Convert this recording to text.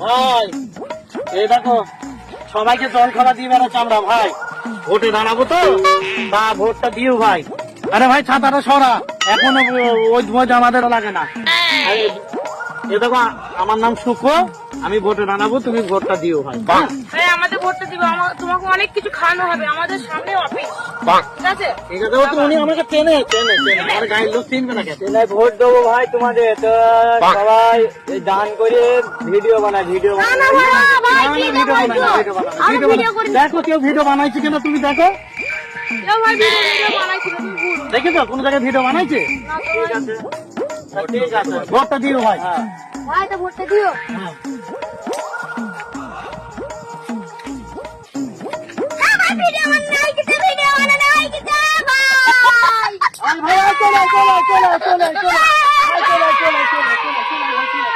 ভাই এই দেখো সবাইকে জল খাওয়া দিয়ে বেড়াচ্ছি আমরা ভাই, ভোটে দাঁড়াবো তো, তা ভোটটা দিও ভাই। আরে ভাই ছাতাটা সরা, এখনো ওই ধোঁয়া আমাদের লাগে না। এ দেখো আমার নাম সুখ, আমি ভোটে দাঁড়াবো, তুমি ভোটটা দিও ভাই। ভাই আমাদের ভোটটা দিবে, তোমাকে অনেক কিছু খাওয়ানো হবে, আমাদের সামনে অফিস, ঠিক আছে? ঠিক আছে, ও তো উনি আমাকে চেনে চেনে চেনে, আমার গায়ের লোক চিনবে না কেন? ভোট দেবো ভাই তোমাদের, তো সবাই দান করে ভিডিও বানায়, ভিডিও না না ভাই, ভাই না, দিয়ে ভিডিও দাও, বানাই না, ভিডিও বানাই না, আমি ভিডিও ভিডিও বানাই। করি। দেখো কেউ ভিডিও বানাইছে কিনা তুমি দেখো, কেউ ভাই ভিডিও বানাইছিল, তুমি ভুল। দেখেছো কোন জায়গায় ভিডিও বানাইছে? না তো ভাই। ঠিক আছে, ভোটটা দিও ভাই। ভাই তো ভোটটা দিও। হ্যাঁ। ভাই ভিডিও বানাই কিছু, ভিডিও বানাই কিছু ভাই। ভাই চলে চলে চলে চলে চলে চলে চলে চলে চলে চলে